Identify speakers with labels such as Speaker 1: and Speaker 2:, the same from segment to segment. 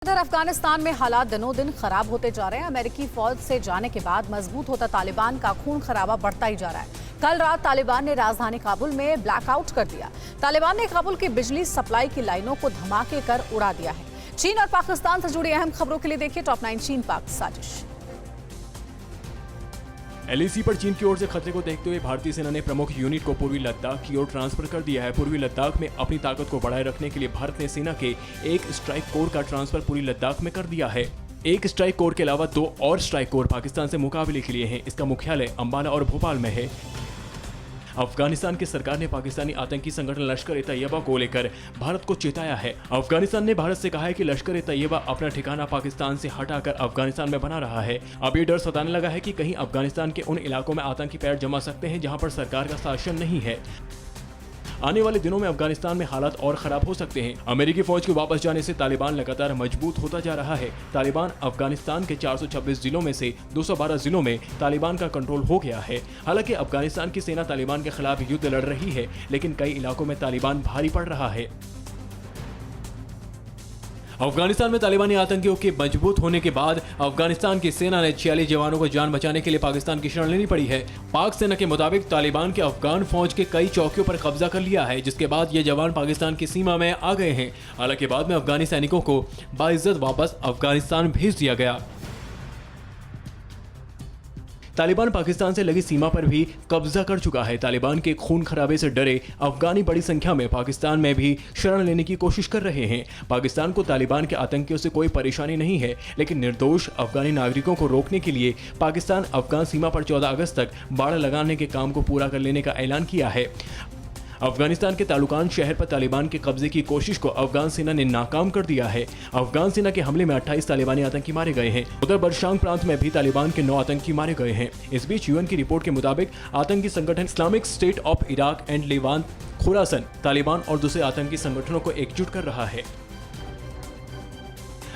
Speaker 1: इधर अफगानिस्तान में हालात दिनों दिन खराब होते जा रहे हैं। अमेरिकी फौज से जाने के बाद मजबूत होता तालिबान का खून खराबा बढ़ता ही जा रहा है। कल रात तालिबान ने राजधानी काबुल में ब्लैकआउट कर दिया। तालिबान ने काबुल की बिजली सप्लाई की लाइनों को धमाके कर उड़ा दिया है। चीन और पाकिस्तान से जुड़ी अहम खबरों के लिए देखिए टॉप 9 चीन पाक साजिश।
Speaker 2: एलएसी पर चीन की ओर से खतरे को देखते हुए भारतीय सेना ने प्रमुख यूनिट को पूर्वी लद्दाख की ओर ट्रांसफर कर दिया है। पूर्वी लद्दाख में अपनी ताकत को बढ़ाए रखने के लिए भारत ने सेना के एक स्ट्राइक कोर का ट्रांसफर पूर्वी लद्दाख में कर दिया है। एक स्ट्राइक कोर के अलावा 2 और स्ट्राइक कोर पाकिस्तान से मुकाबले के लिए हैं। इसका मुख्यालय अंबाला और भोपाल में है। अफगानिस्तान की सरकार ने पाकिस्तानी आतंकी संगठन लश्कर-ए-तैयबा को लेकर भारत को चेताया है। अफगानिस्तान ने भारत से कहा है कि लश्कर-ए-तैयबा अपना ठिकाना पाकिस्तान से हटाकर अफगानिस्तान में बना रहा है। अब ये डर सताने लगा है कि कहीं अफगानिस्तान के उन इलाकों में आतंकी पैर जमा सकते हैं जहां पर सरकार का शासन नहीं है। आने वाले दिनों में अफगानिस्तान में हालात और खराब हो सकते हैं। अमेरिकी फौज के वापस जाने से तालिबान लगातार मजबूत होता जा रहा है। तालिबान अफगानिस्तान के 426 जिलों में से 212 जिलों में तालिबान का कंट्रोल हो गया है। हालांकि अफगानिस्तान की सेना तालिबान के खिलाफ युद्ध लड़ रही है, लेकिन कई इलाकों में तालिबान भारी पड़ रहा है। अफगानिस्तान में तालिबानी आतंकियों के मजबूत होने के बाद अफगानिस्तान की सेना ने 46 जवानों को जान बचाने के लिए पाकिस्तान की शरण लेनी पड़ी है। पाक सेना के मुताबिक तालिबान के अफगान फौज के कई चौकियों पर कब्जा कर लिया है, जिसके बाद ये जवान पाकिस्तान की सीमा में आ गए हैं। हालांकि बाद में अफगानी सैनिकों को बाइज्जत वापस अफगानिस्तान भेज दिया गया। तालिबान पाकिस्तान से लगी सीमा पर भी कब्जा कर चुका है। तालिबान के खून खराबे से डरे अफगानी बड़ी संख्या में पाकिस्तान में भी शरण लेने की कोशिश कर रहे हैं। पाकिस्तान को तालिबान के आतंकियों से कोई परेशानी नहीं है, लेकिन निर्दोष अफगानी नागरिकों को रोकने के लिए पाकिस्तान अफगान सीमा पर 14 अगस्त तक बाड़ लगाने के काम को पूरा कर लेने का ऐलान किया है। अफगानिस्तान के तालुकान शहर पर तालिबान के कब्जे की कोशिश को अफगान सेना ने नाकाम कर दिया है। अफगान सेना के हमले में 28 तालिबानी आतंकी मारे गए हैं। उधर बरशांग प्रांत में भी तालिबान के 9 आतंकी मारे गए हैं। इस बीच यूएन की रिपोर्ट के मुताबिक आतंकी संगठन Islamic state of Iraq and Levant Khurasan Taliban और दूसरे आतंकी संगठनों को एकजुट कर रहा है।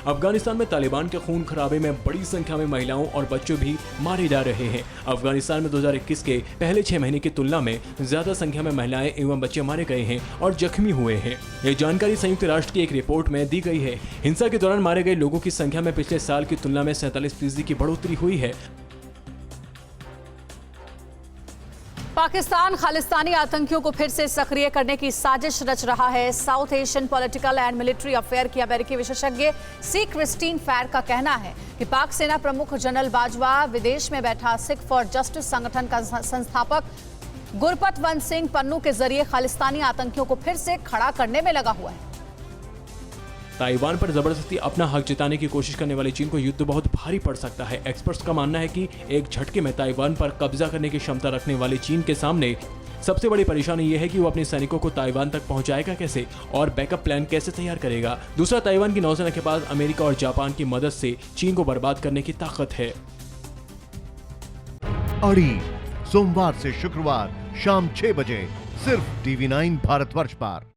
Speaker 2: अफगानिस्तान में तालिबान के खून खराबे में बड़ी संख्या में महिलाओं और बच्चों भी मारे जा रहे हैं। अफगानिस्तान में 2021 के पहले 6 महीने की तुलना में ज्यादा संख्या में महिलाएं एवं बच्चे मारे गए हैं और जख्मी हुए हैं। ये जानकारी संयुक्त राष्ट्र की एक रिपोर्ट में दी गई है। हिंसा के दौरान मारे गए लोगों की संख्या में पिछले साल की तुलना में 47% की बढ़ोतरी हुई है।
Speaker 1: पाकिस्तान खालिस्तानी आतंकियों को फिर से सक्रिय करने की साजिश रच रहा है। South Asian political and military affair की अमेरिकी विशेषज्ञ सी क्रिस्टीन फैर का कहना है कि पाक सेना प्रमुख जनरल बाजवा विदेश में बैठा सिख फॉर जस्टिस संगठन का संस्थापक गुरपतवंत सिंह पन्नू के जरिए खालिस्तानी आतंकियों को फिर से खड़ा करने में लगा हुआ है।
Speaker 2: ताइवान पर जबरदस्ती अपना हक जताने की कोशिश करने वाले चीन को युद्ध बहुत भारी पड़ सकता है। एक्सपर्ट्स का मानना है कि एक झटके में ताइवान पर कब्जा करने की क्षमता रखने वाले चीन के सामने सबसे बड़ी परेशानी यह है कि वो अपने सैनिकों को ताइवान तक पहुंचाएगा कैसे और बैकअप प्लान कैसे तैयार करेगा। दूसरा, ताइवान की नौसेना के पास अमेरिका और जापान की मदद से चीन को बर्बाद करने की ताकत है।
Speaker 3: अड़ी सोमवार से शुक्रवार शाम 6 बजे सिर्फ TV9 भारतवर्ष पर।